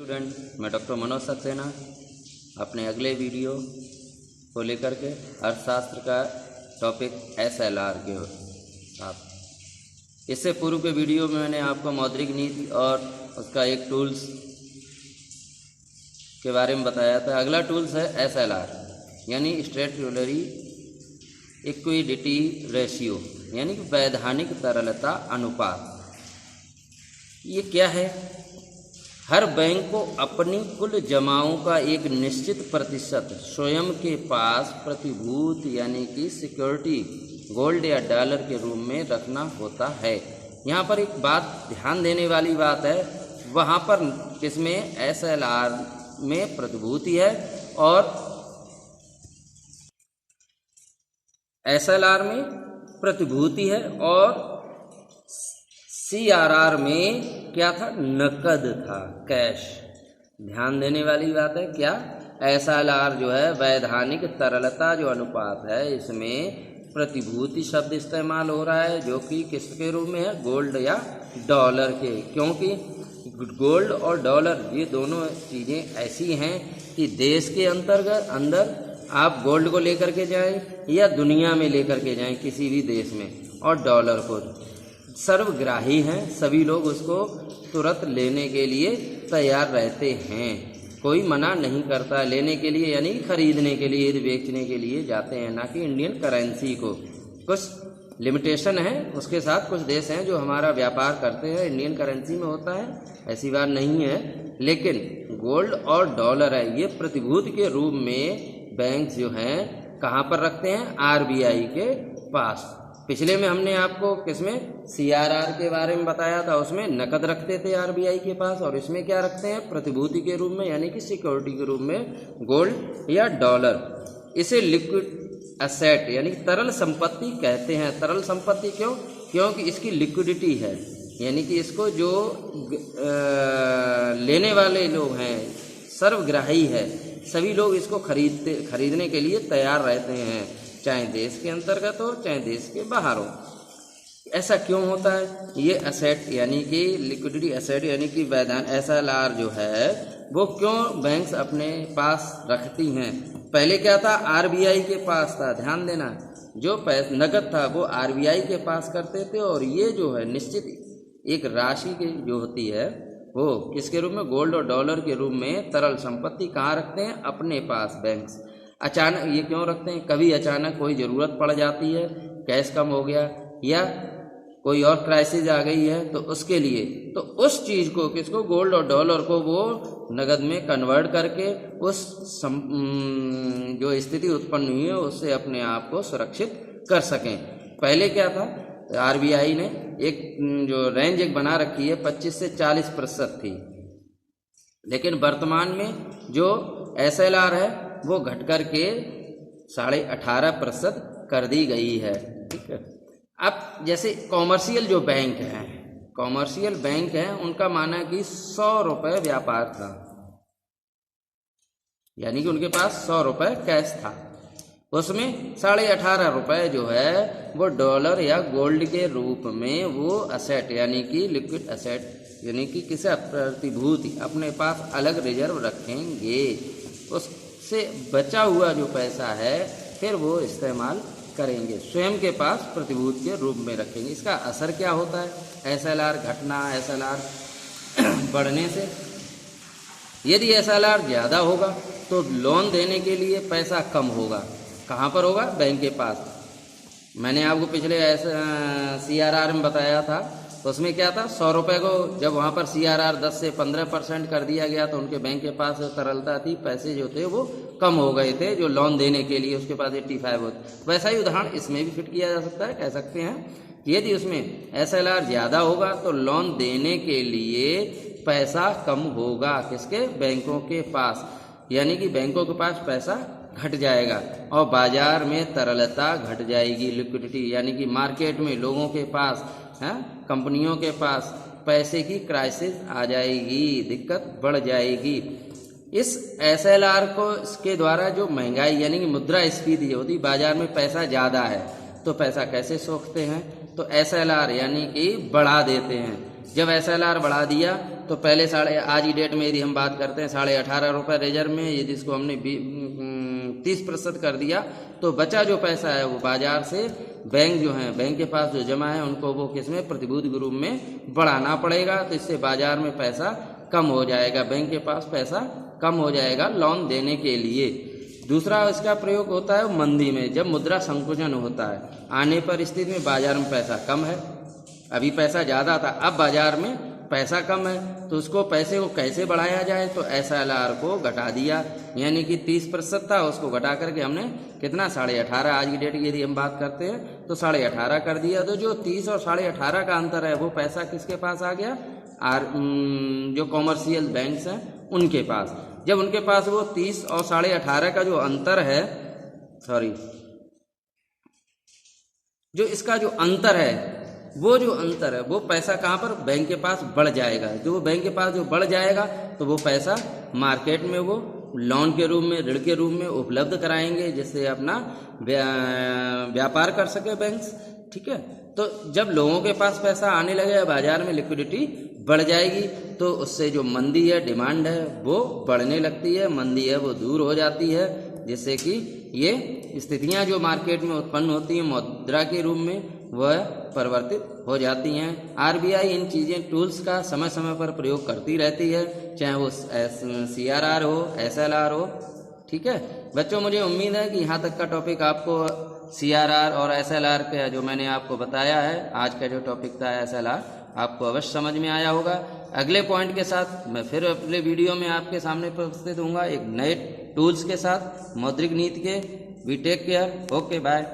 Student, मैं doctor Manoj Saxena अपने अगले वीडियो को लेकर के अर्थशास्त्र का टॉपिक SLR के साथ। इससे पूर्व के वीडियो में मैंने आपको मौद्रिक नीति और उसका एक टूल्स के बारे में बताया था। अगला टूल्स है SLR यानी स्टैट्यूटरी लिक्विडिटी रेशियो यानी कि वैधानिक तरलता अनुपात। ये क्या है? हर बैंक को अपनी कुल जमाओं का एक निश्चित प्रतिशत स्वयं के पास प्रतिभूत यानी कि सिक्योरिटी गोल्ड या डॉलर के रूप में रखना होता है। यहाँ पर एक बात ध्यान देने वाली बात है, वहाँ पर किसमें SLR में प्रतिभूति है और SLR में प्रतिभूति है और CRR में क्या था? नकद था, कैश। ध्यान देने वाली बात है क्या? SLR जो है वैधानिक तरलता जो अनुपात है, इसमें प्रतिभूति शब्द इस्तेमाल हो रहा है जो कि किसके रूप में है? गोल्ड या डॉलर के। क्योंकि गोल्ड और डॉलर ये दोनों चीज़ें ऐसी हैं कि देश के अंदर आप गोल्ड को लेकर के जाएं या दुनिया में लेकर के जाएं किसी भी देश में, और डॉलर को सर्वग्राही हैं, सभी लोग उसको तुरंत लेने के लिए तैयार रहते हैं। कोई मना नहीं करता लेने के लिए, यानी खरीदने के लिए, बेचने के लिए जाते हैं, ना कि इंडियन करेंसी को। कुछ लिमिटेशन है, उसके साथ कुछ देश हैं जो हमारा व्यापार करते हैं इंडियन करेंसी में होता है, ऐसी बात नहीं है। लेकिन गोल्ड और डॉलर है, ये प्रतिभूति के रूप में बैंक जो हैं कहाँ पर रखते हैं? RBI के पास। पिछले में हमने आपको किसमें CRR के बारे में बताया था, उसमें नकद रखते थे RBI के पास, और इसमें क्या रखते हैं? प्रतिभूति के रूप में यानी कि सिक्योरिटी के रूप में गोल्ड या डॉलर। इसे लिक्विड एसेट यानी तरल संपत्ति कहते हैं। तरल संपत्ति क्यों? क्योंकि इसकी लिक्विडिटी है, यानी कि इसको जो लेने वाले लोग हैं, सर्वग्राही है, सभी लोग इसको खरीदने के लिए तैयार रहते हैं, चाहे देश के अंतर्गत हो चाहे देश के बाहर हो। ऐसा क्यों होता है? ये एसेट यानी कि लिक्विडिटी एसेट यानी कि वैधान SLR जो है वो क्यों बैंक्स अपने पास रखती हैं? पहले क्या था? RBI के पास था। ध्यान देना, जो नकद था वो RBI के पास करते थे, और ये जो है निश्चित एक राशि की जो होती है वो किसके रूप में? गोल्ड और डॉलर के रूप में तरल संपत्ति कहाँ रखते हैं? अपने पास बैंक्स। अचानक ये क्यों रखते हैं? कभी अचानक कोई ज़रूरत पड़ जाती है, कैश कम हो गया या कोई और क्राइसिस आ गई है, तो उसके लिए तो उस चीज़ को किसको? गोल्ड और डॉलर को वो नगद में कन्वर्ट करके उस जो स्थिति उत्पन्न हुई है उससे अपने आप को सुरक्षित कर सकें। पहले क्या था? RBI ने एक जो रेंज एक बना रखी है 25 से 40% थी, लेकिन वर्तमान में जो SLR है वो घट कर के 18.5% कर दी गई है। ठीक है। अब जैसे कॉमर्शियल जो बैंक हैं उनका माना कि 100 रुपये व्यापार था, यानी कि उनके पास 100 रुपये कैश था, उसमें 18.5 रुपये जो है वो डॉलर या गोल्ड के रूप में वो असेट यानी कि लिक्विड असेट यानी कि किसी प्रतिभूति अपने पास अलग रिजर्व रखेंगे। उससे बचा हुआ जो पैसा है फिर वो इस्तेमाल करेंगे, स्वयं के पास प्रतिभूति के रूप में रखेंगे। इसका असर क्या होता है? SLR घटना, SLR बढ़ने से। यदि SLR ज़्यादा होगा तो लोन देने के लिए पैसा कम होगा। कहाँ पर होगा? बैंक के पास। मैंने आपको पिछले CRR में बताया था, तो उसमें क्या था? 100 रुपये को जब वहाँ पर CRR 10 से 15% कर दिया गया तो उनके बैंक के पास तरलता थी, पैसे जो थे वो कम हो गए थे जो लोन देने के लिए उसके पास 85 होते। वैसा ही उदाहरण इसमें भी फिट किया जा सकता है। कह सकते हैं कि यदि उसमें SLR ज़्यादा होगा तो लोन देने के लिए पैसा कम होगा। किसके? बैंकों के पास, यानी कि बैंकों के पास पैसा घट जाएगा और बाजार में तरलता घट जाएगी। लिक्विडिटी यानी कि मार्केट में लोगों के पास, कंपनियों के पास पैसे की क्राइसिस आ जाएगी, दिक्कत बढ़ जाएगी। इस SLR को इसके द्वारा जो महंगाई यानी कि मुद्रास्फीति होती, बाजार में पैसा ज़्यादा है तो पैसा कैसे सोखते हैं? तो SLR यानी कि बढ़ा देते हैं। जब SLR बढ़ा दिया तो पहले आज की डेट में यदि हम बात करते हैं 18.5 रुपये रिजर्व में, यदि इसको हमने 30% कर दिया तो बचा जो पैसा है वो बाजार से बैंक जो है, बैंक के पास जो जमा है उनको वो किसमें, प्रतिभूति के रूप में बढ़ाना पड़ेगा। तो इससे बाजार में पैसा कम हो जाएगा, बैंक के पास पैसा कम हो जाएगा लोन देने के लिए। दूसरा इसका प्रयोग होता है मंदी में, जब मुद्रा संकुचन होता है, आने पर स्थिति में बाजार में पैसा कम है, अभी पैसा ज़्यादा था अब बाजार में पैसा कम है, तो उसको पैसे को कैसे बढ़ाया जाए, तो SLR को घटा दिया, यानी कि 30% था उसको घटा करके हमने कितना 18.5, आज की डेट की यदि हम बात करते हैं तो 18.5 कर दिया। तो जो 30 और 18.5 का अंतर है वो पैसा किसके पास आ गया, जो कॉमर्शियल बैंक्स हैं उनके पास। जब उनके पास वो 30 और 18.5 का जो अंतर है, जो इसका जो अंतर है वो पैसा कहाँ पर, बैंक के पास बढ़ जाएगा। जो बैंक के पास जो बढ़ जाएगा तो वो पैसा मार्केट में वो लोन के रूप में, ऋण के रूप में उपलब्ध कराएंगे, जिससे अपना व्यापार कर सके बैंक्स। ठीक है, तो जब लोगों के पास पैसा आने लगे, बाजार में लिक्विडिटी बढ़ जाएगी, तो उससे जो मंदी है, डिमांड है वो बढ़ने लगती है, मंदी है वो दूर हो जाती है, जिससे कि ये स्थितियां जो मार्केट में उत्पन्न होती हैं मुद्रा के रूप में वह परिवर्तित हो जाती हैं। RBI इन चीज़ें टूल्स का समय समय पर प्रयोग करती रहती है, चाहे वो CRR हो, SLR हो। ठीक है बच्चों, मुझे उम्मीद है कि यहाँ तक का टॉपिक आपको CRR और SLR का जो मैंने आपको बताया है, आज का जो टॉपिक था SLR, आपको अवश्य समझ में आया होगा। अगले पॉइंट के साथ मैं फिर अगले वीडियो में आपके सामने उपस्थित होऊंगा एक नए टूल्स के साथ, मौद्रिक नीति के। We take care, okay bye.